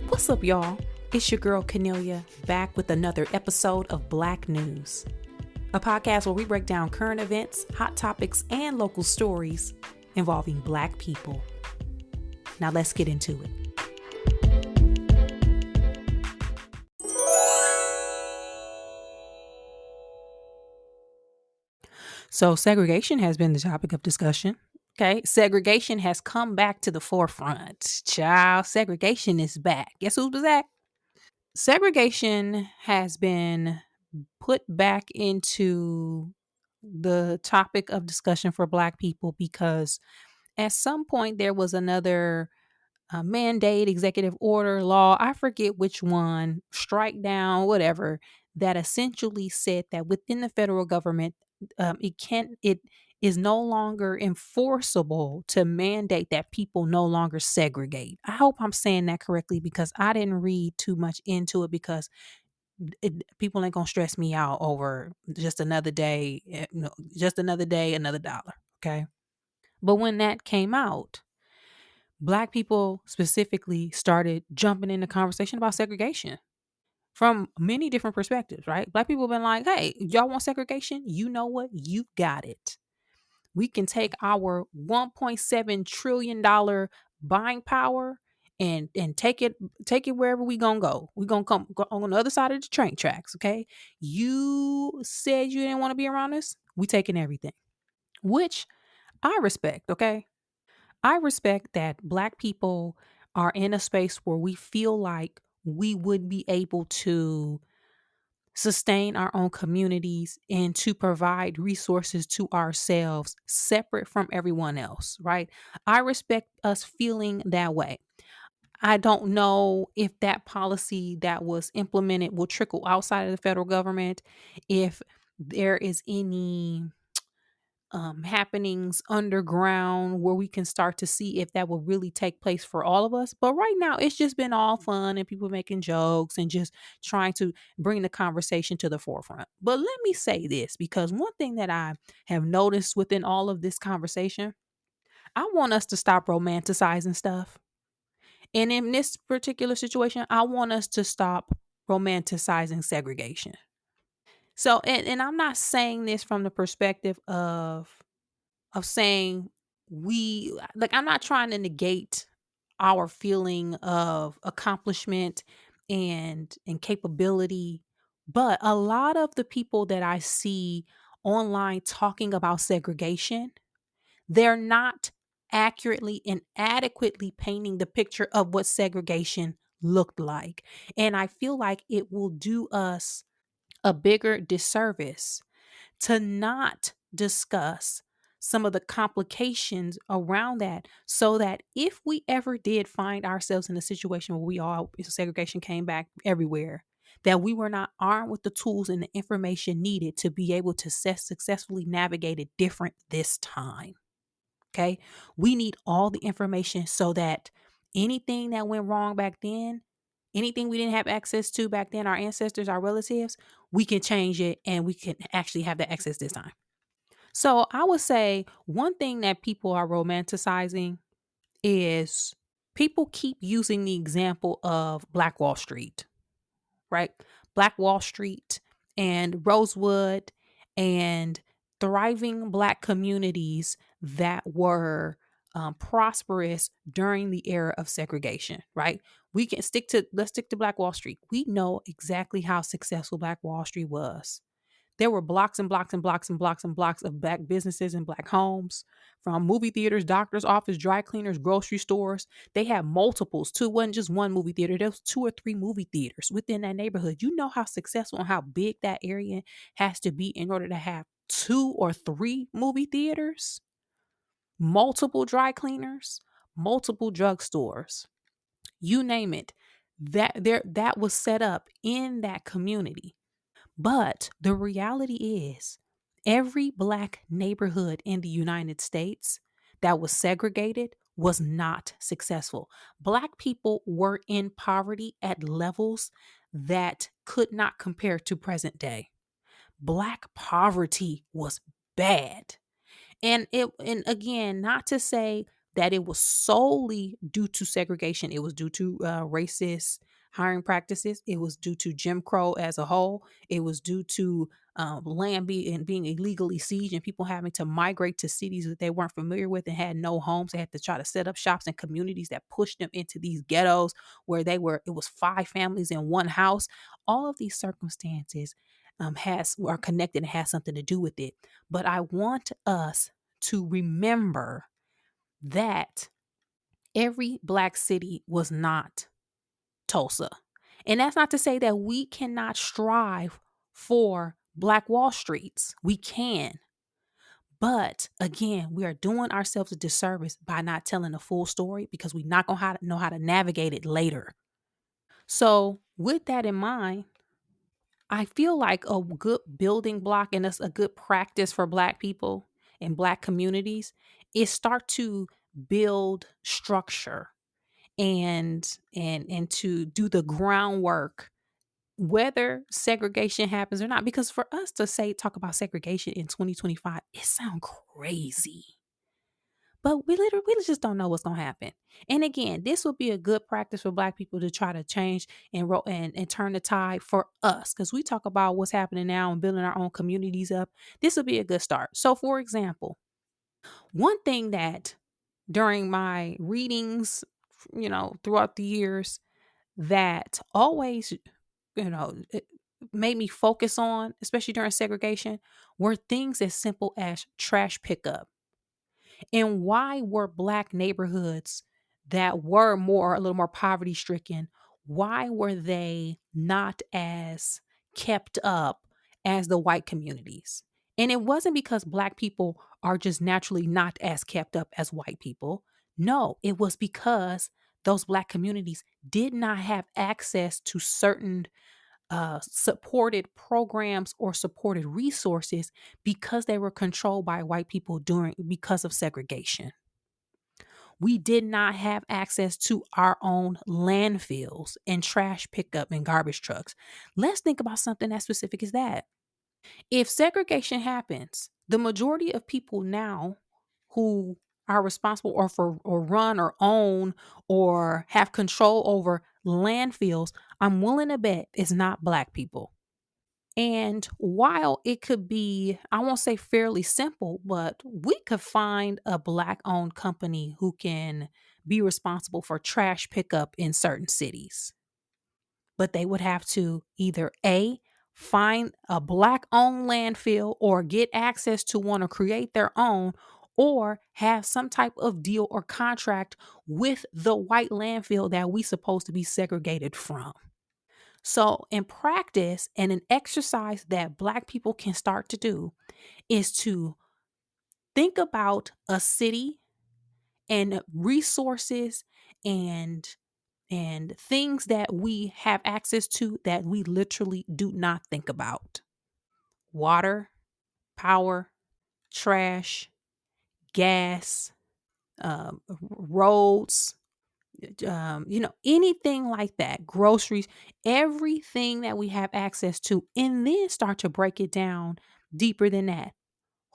What's up, y'all? It's your girl, Cornelia, back with another episode of Black News, a podcast where we break down current events, hot topics, and local stories involving Black people. Now let's get into it. So segregation has been the topic of discussion. Okay, segregation has come back to the forefront. Child, segregation is back. Guess who's back? Segregation has been put back into the topic of discussion for Black people because at some point there was another mandate, executive order, law, I forget which one, strike down, whatever, that essentially said that within the federal government, it is no longer enforceable to mandate that people no longer segregate. I hope I'm saying that correctly because I didn't read too much into it because people ain't gonna stress me out over just another day, just another day, another dollar. Okay. But when that came out, Black people specifically started jumping in the conversation about segregation from many different perspectives, right? Black people have been like, hey, y'all want segregation? You know what? You got it. We can take our $1.7 trillion buying power and take it wherever we gonna go. We gonna go on the other side of the train tracks, okay? You said you didn't want to be around us. We taking everything, which I respect, okay? I respect that Black people are in a space where we feel like we would be able to sustain our own communities and to provide resources to ourselves separate from everyone else, right? I respect us feeling that way. I don't know if that policy that was implemented will trickle outside of the federal government, if there is any happenings underground where we can start to see if that will really take place for all of us. But right now, it's just been all fun and people making jokes and just trying to bring the conversation to the forefront. But let me say this, because one thing that I have noticed within all of this conversation, I want us to stop romanticizing stuff. And in this particular situation, I want us to stop romanticizing segregation. So, and I'm not saying this from the perspective of saying I'm not trying to negate our feeling of accomplishment and capability, but a lot of the people that I see online talking about segregation, they're not accurately and adequately painting the picture of what segregation looked like. And I feel like it will do us a bigger disservice to not discuss some of the complications around that, so that if we ever did find ourselves in a situation where segregation came back everywhere, that we were not armed with the tools and the information needed to be able to successfully navigate it different this time. Okay. We need all the information so that anything that went wrong back then, anything we didn't have access to back then, our ancestors, our relatives, we can change it and we can actually have that access this time. So I would say one thing that people are romanticizing is people keep using the example of Black Wall Street, right? Black Wall Street and Rosewood and thriving Black communities that were prosperous during the era of segregation, right? Let's stick to Black Wall Street. We know exactly how successful Black Wall Street was. There were blocks and blocks and blocks and blocks and blocks of Black businesses and Black homes, from movie theaters, doctor's office, dry cleaners, grocery stores. They had multiples too. It wasn't just one movie theater. There was 2 or 3 movie theaters within that neighborhood. You know how successful and how big that area has to be in order to have 2 or 3 movie theaters, multiple dry cleaners, multiple drugstores. You name it. That was set up in that community. But the reality is, every Black neighborhood in the United States that was segregated was not successful. Black people were in poverty at levels that could not compare to present day. Black poverty was bad. And again, not to say that it was solely due to segregation. It was due to racist hiring practices. It was due to Jim Crow as a whole. It was due to land being illegally sieged and people having to migrate to cities that they weren't familiar with and had no homes. They had to try to set up shops in communities that pushed them into these ghettos where it was five families in one house. All of these circumstances are connected and has something to do with it. But I want us to remember that every black city was not Tulsa. And that's not to say that we cannot strive for Black Wall Streets. We can. But again, we are doing ourselves a disservice by not telling the full story because we're not going to know how to navigate it later. So, with that in mind, I feel like a good building block and a good practice for Black people and Black communities is start to build structure and to do the groundwork whether segregation happens or not, because for us to say talk about segregation in 2025, it sounds crazy, but we just don't know what's going to happen. And again, this would be a good practice for Black people to try to change and turn the tide for us, because we talk about what's happening now and building our own communities up. This would be a good start. So for example, one thing that during my readings, throughout the years, that always, it made me focus on, especially during segregation, were things as simple as trash pickup. And why were Black neighborhoods that were a little more poverty stricken, why were they not as kept up as the white communities? And it wasn't because Black people are just naturally not as kept up as white people. No, it was because those Black communities did not have access to certain supported programs or supported resources because they were controlled by white people because of segregation. We did not have access to our own landfills and trash pickup and garbage trucks. Let's think about something as specific as that. If segregation happens, the majority of people now who are responsible or run or own or have control over landfills, I'm willing to bet it's not Black people. And while it could be, I won't say fairly simple, but we could find a Black owned company who can be responsible for trash pickup in certain cities. But they would have to either A, find a Black owned landfill or get access to one or create their own, or have some type of deal or contract with the white landfill that we supposed to be segregated from. So, in practice, and an exercise that Black people can start to do is to think about a city and resources and things that we have access to that we literally do not think about. Water, power, trash, gas, roads, anything like that, groceries, everything that we have access to, and then start to break it down deeper than that.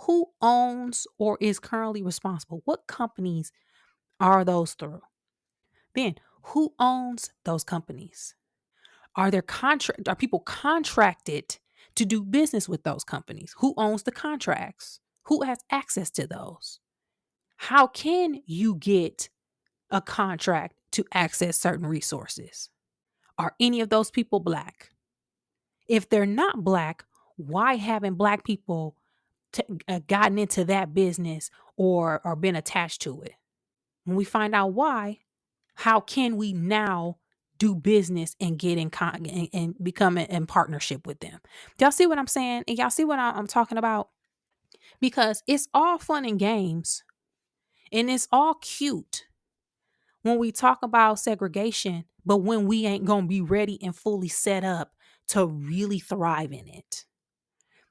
Who owns or is currently responsible? What companies are those through? Then, who owns those companies? Are people contracted to do business with those companies? Who owns the contracts? Who has access to those? How can you get a contract to access certain resources? Are any of those people Black? If they're not Black, why haven't Black people gotten into that business or been attached to it? When we find out why, how can we now do business and get and become in partnership with them? Y'all see what I'm saying? And y'all see what I'm talking about? Because it's all fun and games and it's all cute when we talk about segregation, but when we ain't going to be ready and fully set up to really thrive in it.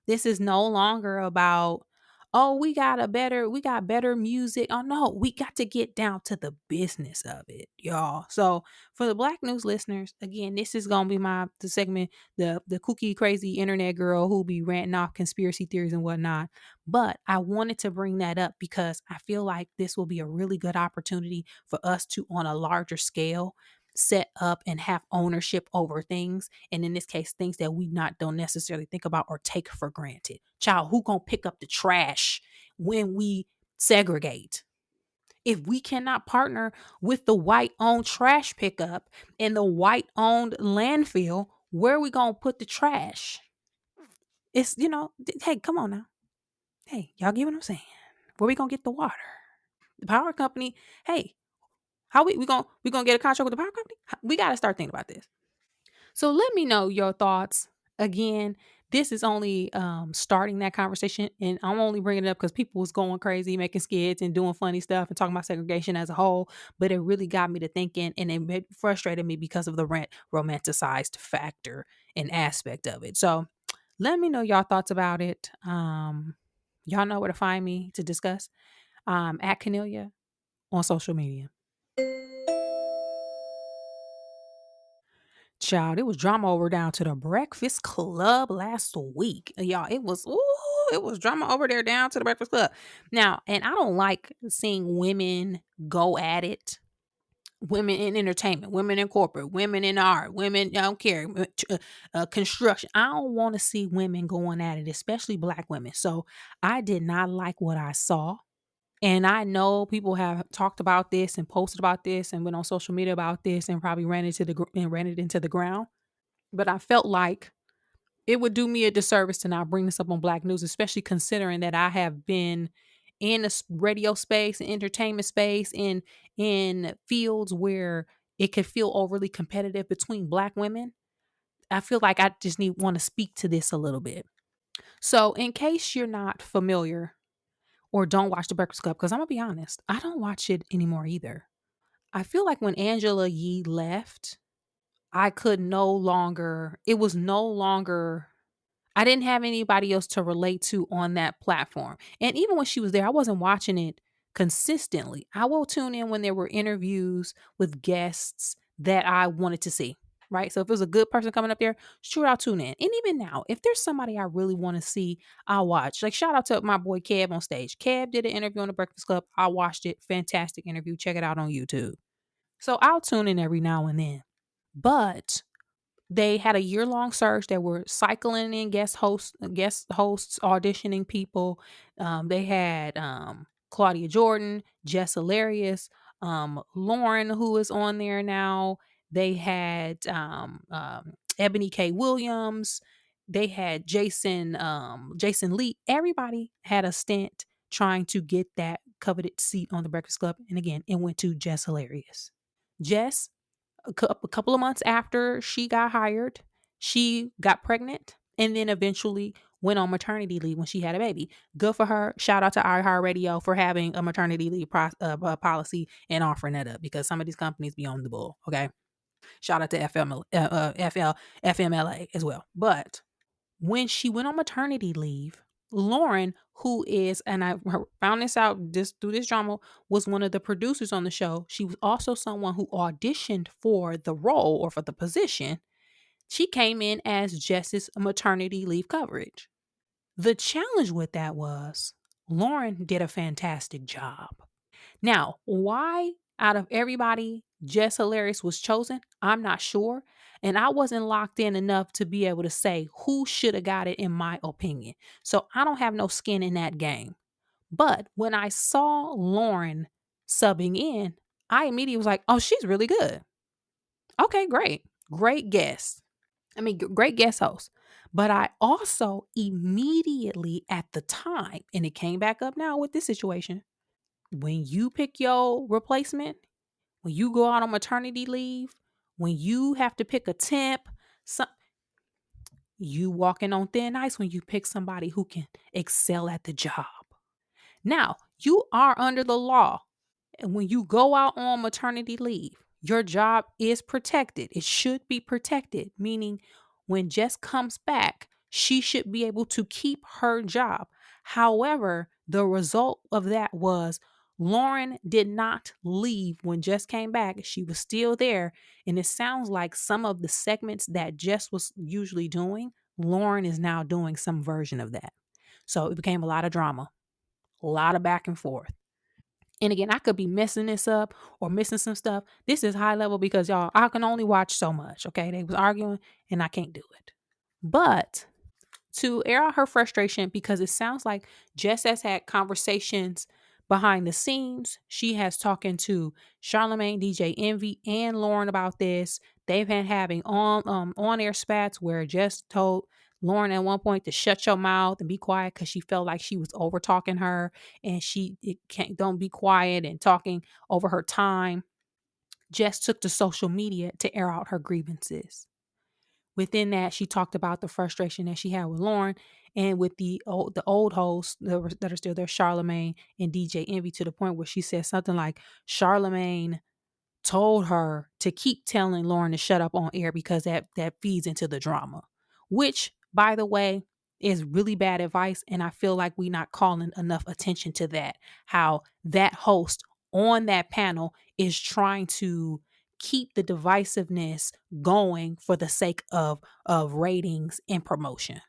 This is no longer about, Oh, we got better music. Oh no, we got to get down to the business of it, y'all. So for the Black News listeners, again, this is gonna be the segment, the kooky crazy internet girl who be ranting off conspiracy theories and whatnot. But I wanted to bring that up because I feel like this will be a really good opportunity for us to, on a larger scale, set up and have ownership over things, and in this case things that we not don't necessarily think about or take for granted. Child, who gonna pick up the trash when we segregate? If we cannot partner with the white owned trash pickup and the white owned landfill, where are we gonna put the trash? It's, hey, come on now. Hey, y'all get what I'm saying? Where we gonna get the water? The power company, hey, how we gonna get a contract with the power company? We gotta start thinking about this. So let me know your thoughts. Again, this is only starting that conversation, and I'm only bringing it up because people was going crazy, making skits and doing funny stuff and talking about segregation as a whole. But it really got me to thinking, and frustrated me because of the romanticized factor and aspect of it. So let me know y'all thoughts about it. Y'all know where to find me to discuss. At Canelia on social media. Child, it was drama over down to the Breakfast Club last week. Y'all, it was drama over there down to the Breakfast Club. Now, and I don't like seeing women go at it. Women in entertainment, women in corporate, women in art, women, I don't care, construction. I don't want to see women going at it, especially Black women. So I did not like what I saw. And I know people have talked about this and posted about this and went on social media about this and probably ran it into the ground. But I felt like it would do me a disservice to not bring this up on Black News, especially considering that I have been in the radio space and entertainment space in fields where it could feel overly competitive between Black women. I feel like I just want to speak to this a little bit. So, in case you're not familiar or don't watch The Breakfast Club, because I'm gonna be honest, I don't watch it anymore either. I feel like when Angela Yee left, I could no longer, it was no longer, I didn't have anybody else to relate to on that platform. And even when she was there, I wasn't watching it consistently. I will tune in when there were interviews with guests that I wanted to see. Right. So if it was a good person coming up there, sure, I'll tune in. And even now, if there's somebody I really want to see, I'll watch. Like, shout out to my boy Kev on stage. Kev did an interview on the Breakfast Club. I watched it. Fantastic interview. Check it out on YouTube. So I'll tune in every now and then. But they had a year-long search. They were cycling in guest hosts auditioning people. They had Claudia Jordan, Jess Hilarious, Lauren, who is on there now. They had Ebony K. Williams. They had Jason Lee. Everybody had a stint trying to get that coveted seat on the Breakfast Club. And again, it went to Jess Hilarious. Jess, a couple of months after she got hired, she got pregnant and then eventually went on maternity leave when she had a baby. Good for her. Shout out to iHeartRadio for having a maternity leave policy and offering that up, because some of these companies be on the bull. Okay. Shout out to FMLA as well. But when she went on maternity leave, Lauren, who is, and found this out just through this drama, was one of the producers on the show. She was also someone who auditioned for the role or for the position. She came in as Jess's maternity leave coverage. The challenge with that was Lauren did a fantastic job. Now, why out of everybody Jess Hilarious was chosen, I'm not sure. And I wasn't locked in enough to be able to say who should have got it, in my opinion. So I don't have no skin in that game. But when I saw Lauren subbing in, I immediately was like, oh, she's really good. Okay, great. Great guest. Great guest host. But I also immediately at the time, and it came back up now with this situation, when you pick your replacement, when you go out on maternity leave, when you have to pick a temp, you walking on thin ice when you pick somebody who can excel at the job. Now, you are under the law. And when you go out on maternity leave, your job is protected. It should be protected, meaning when Jess comes back, she should be able to keep her job. However, The result of that was Lauren did not leave when Jess came back. She was still there. And it sounds like some of the segments that Jess was usually doing, Lauren is now doing some version of that. So it became a lot of drama, a lot of back and forth. And again, I could be messing this up or missing some stuff. This is high level because y'all, I can only watch so much. Okay. They was arguing and I can't do it. But to air out her frustration, because it sounds like Jess has had conversations behind the scenes. She has talking to Charlamagne, DJ Envy, and Lauren about this. They've been having on air spats where Jess told Lauren at one point to shut your mouth and be quiet because she felt like she was over talking her, and she it can't don't be quiet and talking over her time. Jess took to social media to air out her grievances. Within that, she talked about the frustration that she had with Lauren and with the old hosts that are still there, Charlamagne and DJ Envy, to the point where she said something like Charlamagne told her to keep telling Lauren to shut up on air because that feeds into the drama, which, by the way, is really bad advice. And I feel like we're not calling enough attention to that, how that host on that panel is trying to keep the divisiveness going for the sake of ratings and promotion.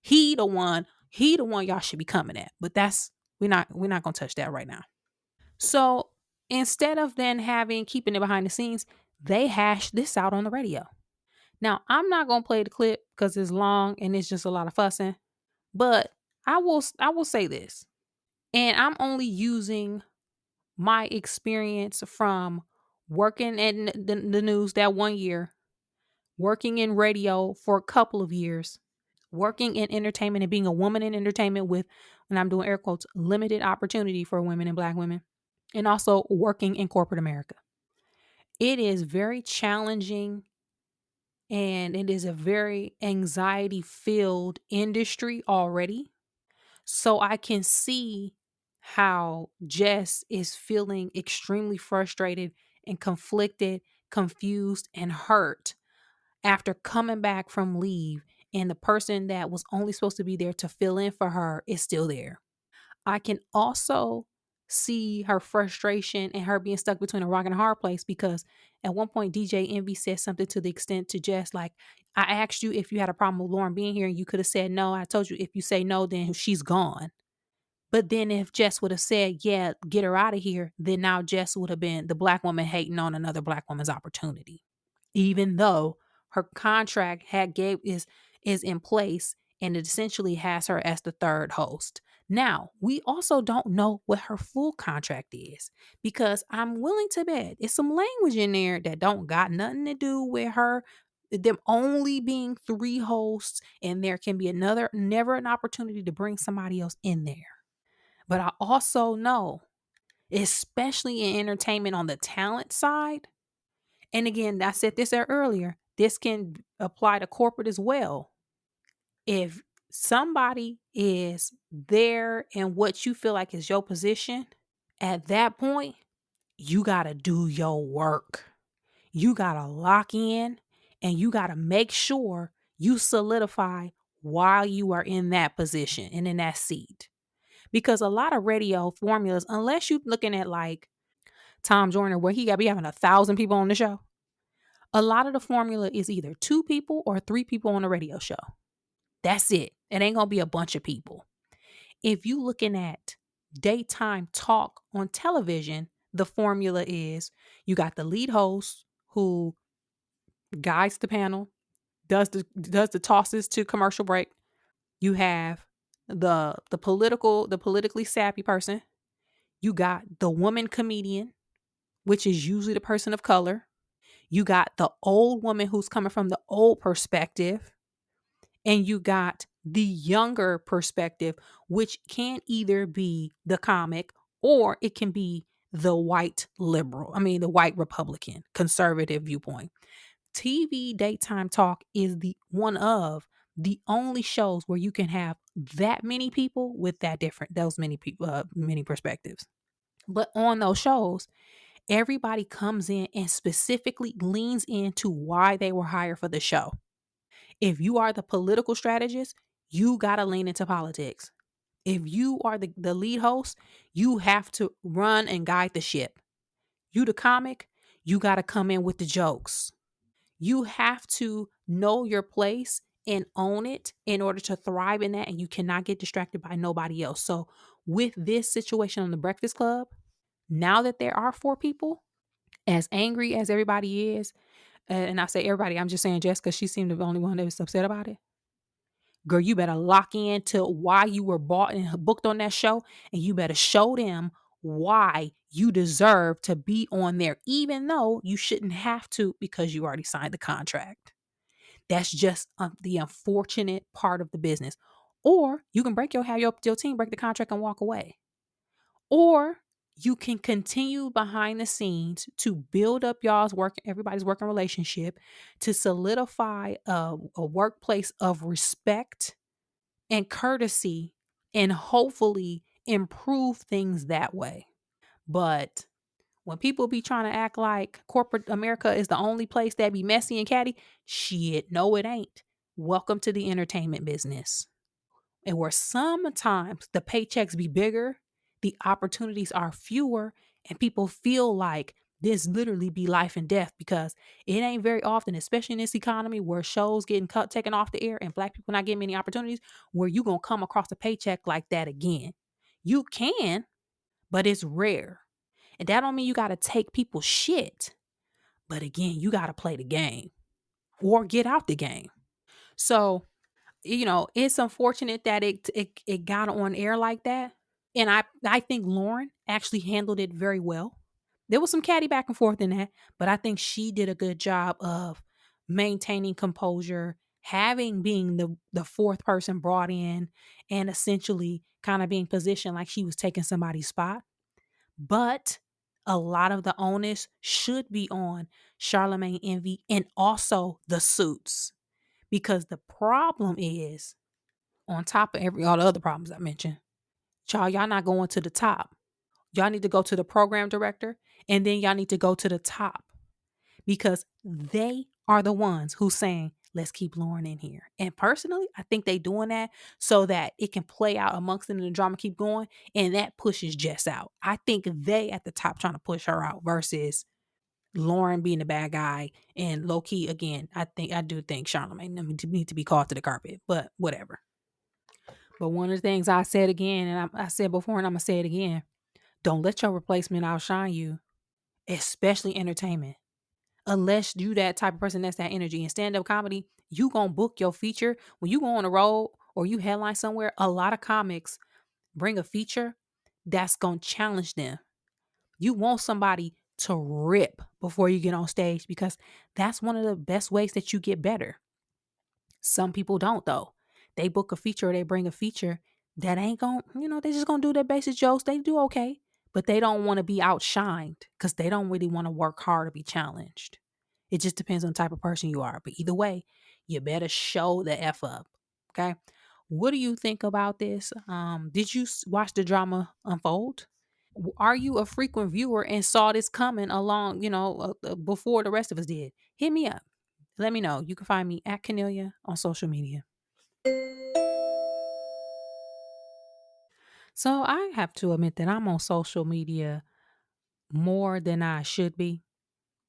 He the one y'all should be coming at. But that's we're not gonna touch that right now. So instead of then having keeping it behind the scenes, they hashed this out on the radio. Now I'm not gonna play the clip because it's long and it's just a lot of fussing. But I will say this, and I'm only using my experience from working in the news that one year, working in radio for a couple of years, working in entertainment and being a woman in entertainment with, and I'm doing air quotes, limited opportunity for women and Black women, and also working in corporate America. It is very challenging and it is a very anxiety filled industry already. So I can see how Jess is feeling extremely frustrated and conflicted, confused, and hurt after coming back from leave. And the person that was only supposed to be there to fill in for her is still there. I can also see her frustration and her being stuck between a rock and a hard place because at one point DJ Envy said something to the extent to Jess like, I asked you if you had a problem with Lauren being here and you could have said no. I told you if you say no, then she's gone. But then if Jess would have said, yeah, get her out of here, then now Jess would have been the Black woman hating on another Black woman's opportunity. Even though her contract is in place and it essentially has her as the third host. Now, we also don't know what her full contract is because I'm willing to bet it's some language in there that don't got nothing to do with her them only being three hosts, and there can be never an opportunity to bring somebody else in there. But I also know, especially in entertainment on the talent side, and again, I said this earlier, this can apply to corporate as well. If somebody is there in what you feel like is your position, at that point, you got to do your work. You got to lock in and you got to make sure you solidify while you are in that position and in that seat. Because a lot of radio formulas, unless you're looking at like Tom Joyner, where he got to be having 1,000 people on the show, a lot of the formula is either two people or three people on a radio show. That's it. It ain't going to be a bunch of people. If you looking at daytime talk on television, the formula is you got the lead host who guides the panel, does the tosses to commercial break. You have the politically savvy person. You got the woman comedian, which is usually the person of color. You got the old woman who's coming from the old perspective. And you got the younger perspective, which can either be the comic or it can be the white liberal. I mean, the white Republican conservative viewpoint. TV daytime talk is the only shows where you can have that many people with those many people, many perspectives. But on those shows, everybody comes in and specifically leans into why they were hired for the show. If you are the political strategist, you got to lean into politics. If you are the lead host, you have to run and guide the ship. You the comic, you got to come in with the jokes. You have to know your place and own it in order to thrive in that. And you cannot get distracted by nobody else. So, with this situation on the Breakfast Club, now that there are four people, as angry as everybody is, and I say everybody, I'm just saying Jessica, she seemed the only one that was upset about it. Girl, you better lock in to why you were bought and booked on that show, and you better show them why you deserve to be on there, even though you shouldn't have to because you already signed the contract. That's just the unfortunate part of the business. Or you can have your team break the contract and walk away. Or you can continue behind the scenes to build up everybody's working relationship, to solidify a workplace of respect and courtesy, and hopefully improve things that way. But when people be trying to act like corporate America is the only place that be messy and catty, shit, no, it ain't. Welcome to the entertainment business. And where sometimes the paychecks be bigger, the opportunities are fewer, and people feel like this literally be life and death, because it ain't very often, especially in this economy where shows getting taken off the air and Black people not getting many opportunities, where you gonna come across a paycheck like that again. You can, but it's rare. And that don't mean you gotta take people's shit. But again, you gotta play the game or get out the game. So, it's unfortunate that it got on air like that. And I think Lauren actually handled it very well. There was some catty back and forth in that, but I think she did a good job of maintaining composure, having being the fourth person brought in, and essentially kind of being positioned like she was taking somebody's spot. But a lot of the onus should be on Charlemagne Envy and also the suits. Because the problem is, on top of all the other problems I mentioned, y'all not going to the top. Y'all need to go to the program director, and then y'all need to go to the top, because they are the ones who saying, let's keep Lauren in here. And personally, I think they doing that so that it can play out amongst them and the drama keep going, and that pushes Jess out. I think they at the top trying to push her out versus Lauren being the bad guy. And low key, again, I do think Charlamagne need to be called to the carpet, but whatever. But one of the things I said again, and I said before, and I'm gonna say it again: don't let your replacement outshine you, especially entertainment. Unless you that type of person that's that energy. In stand-up comedy, you gonna book your feature when you go on the road or you headline somewhere. A lot of comics bring a feature that's gonna challenge them. You want somebody to rip before you get on stage, because that's one of the best ways that you get better. Some people don't, though. They book a feature or they bring a feature that ain't going, they just gonna do their basic jokes. They do okay, but they don't want to be outshined because they don't really want to work hard to be challenged. It just depends on the type of person you are. But either way, you better show the F up. Okay. What do you think about this? Did you watch the drama unfold? Are you a frequent viewer and saw this coming along, before the rest of us did? Hit me up. Let me know. You can find me at Cornelia on social media. So I have to admit that I'm on social media more than I should be.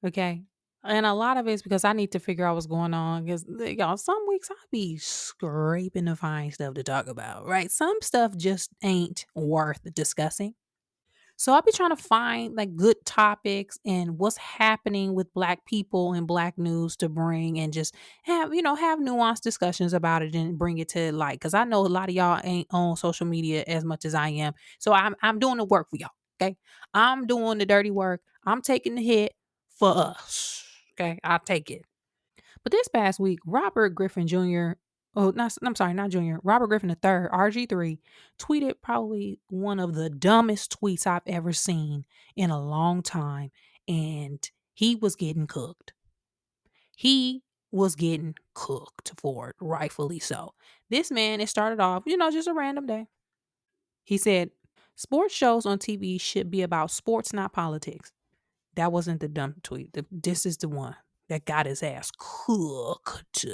Okay. And a lot of it's because I need to figure out what's going on. Because, y'all, some weeks I'll be scraping to find stuff to talk about, right? Some stuff just ain't worth discussing. So I'll be trying to find like good topics and what's happening with Black people and Black news to bring, and just have nuanced discussions about it and bring it to light. Because I know a lot of y'all ain't on social media as much as I am. So I'm doing the work for y'all. Okay. I'm doing the dirty work. I'm taking the hit for us. Okay. I'll take it. But this past week, Robert Griffin Jr. Oh, I'm sorry, not Jr. Robert Griffin III, RG3, tweeted probably one of the dumbest tweets I've ever seen in a long time. And he was getting cooked. He was getting cooked for it, rightfully so. This man, it started off, just a random day. He said, sports shows on TV should be about sports, not politics. That wasn't the dumb tweet. This is the one that got his ass cooked.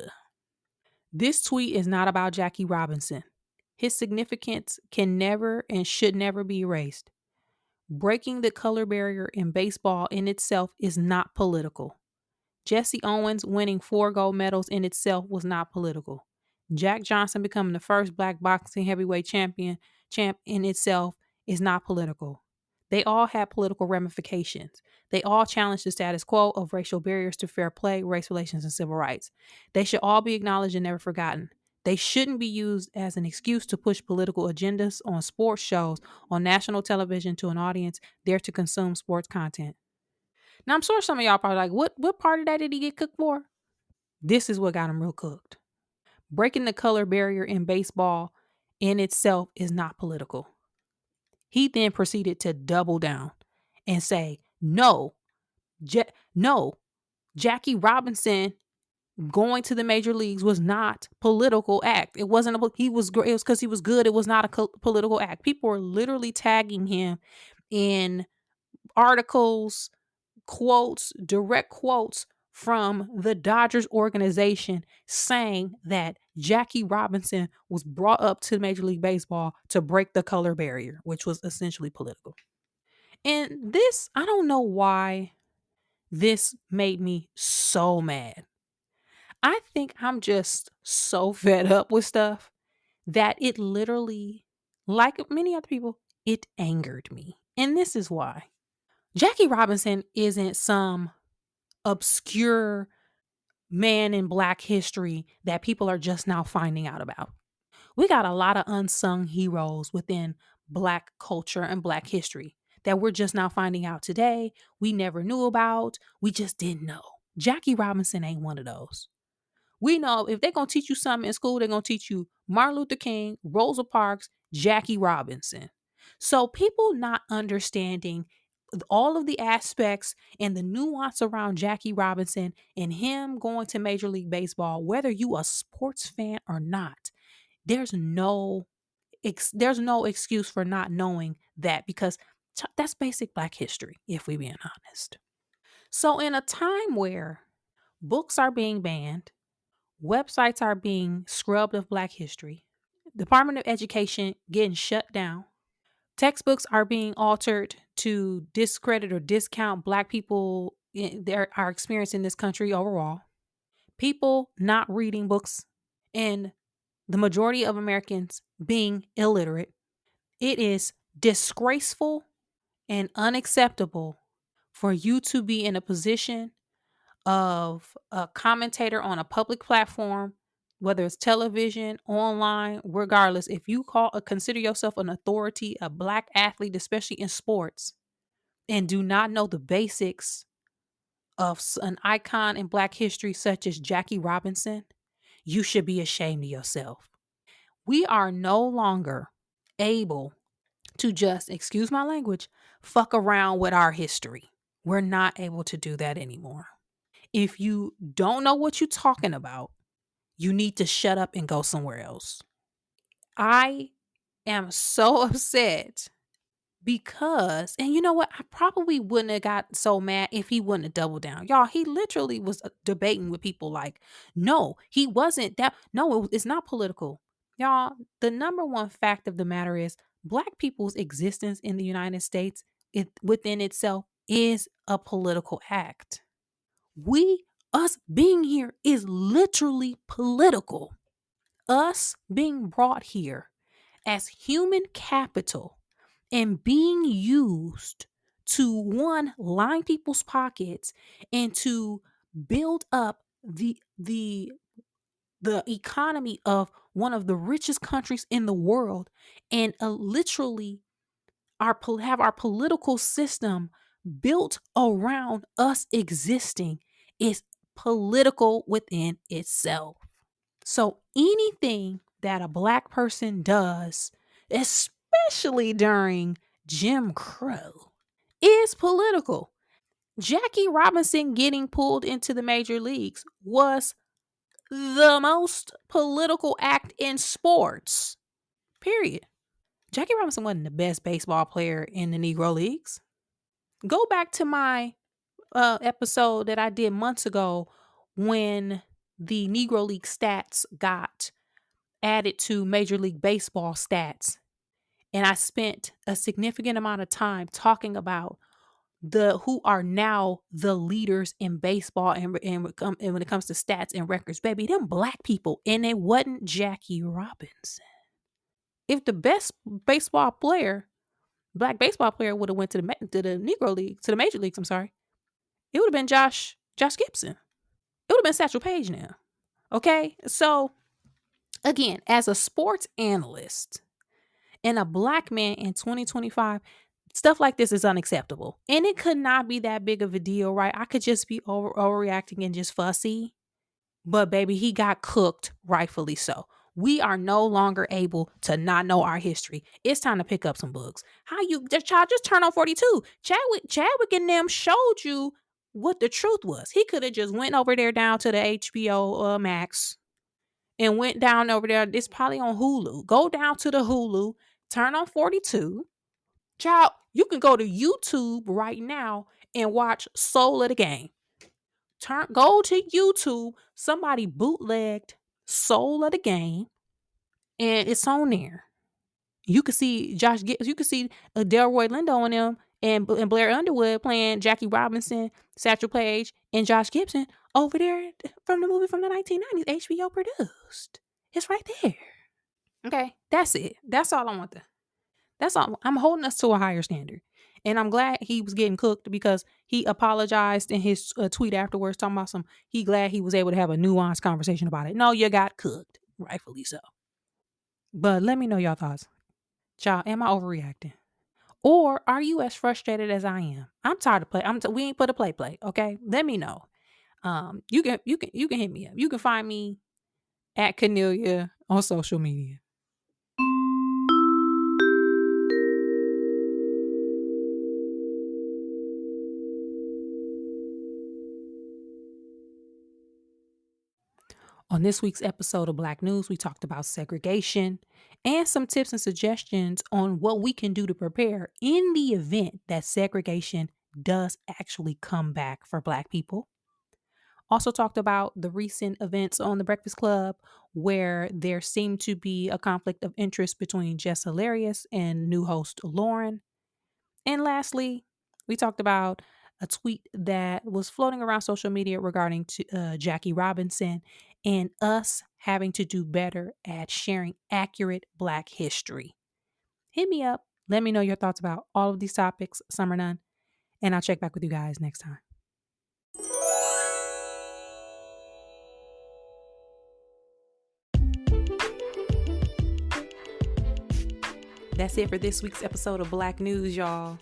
This tweet is not about Jackie Robinson. His significance can never and should never be erased. Breaking the color barrier in baseball in itself is not political. Jesse Owens winning 4 gold medals in itself was not political. Jack Johnson becoming the first black boxing heavyweight champ in itself is not political. They all had political ramifications. They all challenged the status quo of racial barriers to fair play, race relations, and civil rights. They should all be acknowledged and never forgotten. They shouldn't be used as an excuse to push political agendas on sports shows on national television to an audience there to consume sports content. Now, I'm sure some of y'all probably like, what part of that did he get cooked for? This is what got him real cooked. Breaking the color barrier in baseball in itself is not political. He then proceeded to double down and say, no, Jackie Robinson going to the major leagues was not political act. It wasn't it was because he was good. It was not a political act. People were literally tagging him in articles, quotes, direct quotes from the Dodgers organization saying that Jackie Robinson was brought up to Major League Baseball to break the color barrier, which was essentially political. And this, I don't know why this made me so mad. I think I'm just so fed up with stuff that it literally, like many other people, it angered me. And this is why. Jackie Robinson isn't some obscure man in Black history that people are just now finding out about. We got a lot of unsung heroes within Black culture and Black history that we're just now finding out today. We never knew about. We just didn't know. Jackie Robinson ain't one of those. We know if they're going to teach you something in school, they're going to teach you Martin Luther King, Rosa Parks, Jackie Robinson. So people not understanding all of the aspects and the nuance around Jackie Robinson and him going to Major League Baseball, whether you a sports fan or not, there's no excuse for not knowing that because that's basic Black history, if we being honest. So in a time where books are being banned, websites are being scrubbed of Black history, Department of Education getting shut down, textbooks are being altered to discredit or discount Black people our experience in this country overall. People not reading books and the majority of Americans being illiterate. It is disgraceful and unacceptable for you to be in a position of a commentator on a public platform, whether it's television, online, regardless. If you consider yourself an authority, a Black athlete, especially in sports, and do not know the basics of an icon in Black history such as Jackie Robinson, you should be ashamed of yourself. We are no longer able to just, excuse my language, fuck around with our history. We're not able to do that anymore. If you don't know what you're talking about, you need to shut up and go somewhere else. I am so upset because, and you know what? I probably wouldn't have got so mad if he wouldn't have doubled down. Y'all, he literally was debating with people like, no, he wasn't that. No, it's not political. Y'all, the number one fact of the matter is Black people's existence in the United States within itself is a political act. Us being here is literally political. Us being brought here as human capital and being used to, one, line people's pockets and to build up the economy of one of the richest countries in the world, and literally have our political system built around us existing is political within itself. So anything that a Black person does, especially during Jim Crow, is political. Jackie Robinson getting pulled into the major leagues was the most political act in sports. Period. Jackie Robinson wasn't the best baseball player in the Negro Leagues. Go back to my episode that I did months ago when the Negro League stats got added to Major League Baseball stats. And I spent a significant amount of time talking about who are now the leaders in baseball and when it comes to stats and records, baby, them black people. And it wasn't Jackie Robinson. If the best black baseball player would have went to the Negro League, to the major leagues, I'm sorry, it would have been Josh Gibson. It would have been Satchel Paige now. Okay? So again, as a sports analyst and a black man in 2025, stuff like this is unacceptable. And it could not be that big of a deal, right? I could just be overreacting and just fussy. But baby, he got cooked, rightfully so. We are no longer able to not know our history. It's time to pick up some books. The child just turned on 42. Chadwick and them showed you what the truth was. He could have just went over there down to the HBO Max and went down over there. It's probably on Hulu. Go down to the Hulu, turn on 42. Child, you can go to YouTube right now and watch Soul of the Game. Go to YouTube. Somebody bootlegged Soul of the Game, and it's on there. You can see you can see Delroy Lindo and them and Blair Underwood playing Jackie Robinson, Satchel Paige, and Josh Gibson over there from the movie from the 1990s, HBO produced. It's right there. Okay, that's it. That's all I want to. That's all. I'm holding us to a higher standard. And I'm glad he was getting cooked because he apologized in his tweet afterwards, talking about he glad he was able to have a nuanced conversation about it. No, you got cooked. Rightfully so. But let me know your thoughts. Child, am I overreacting? Or are you as frustrated as I am? I'm tired of play. We ain't put a play, okay? Let me know. You can hit me up. You can find me at Cornelia on social media. On this week's episode of Black News, we talked about segregation and some tips and suggestions on what we can do to prepare in the event that segregation does actually come back for Black people. Also talked about the recent events on The Breakfast Club where there seemed to be a conflict of interest between Jess Hilarious and new host Lauren. And lastly, we talked about a tweet that was floating around social media regarding Jackie Robinson and us having to do better at sharing accurate Black history. Hit me up. Let me know your thoughts about all of these topics, some or none, and I'll check back with you guys next time. That's it for this week's episode of Black News, y'all.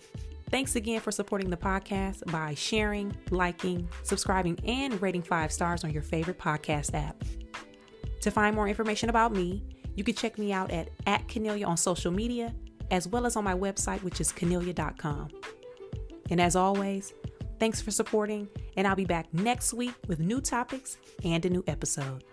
Thanks again for supporting the podcast by sharing, liking, subscribing, and rating 5 stars on your favorite podcast app. To find more information about me, you can check me out at Cornelia on social media, as well as on my website, which is cornelia.com. And as always, thanks for supporting, and I'll be back next week with new topics and a new episode.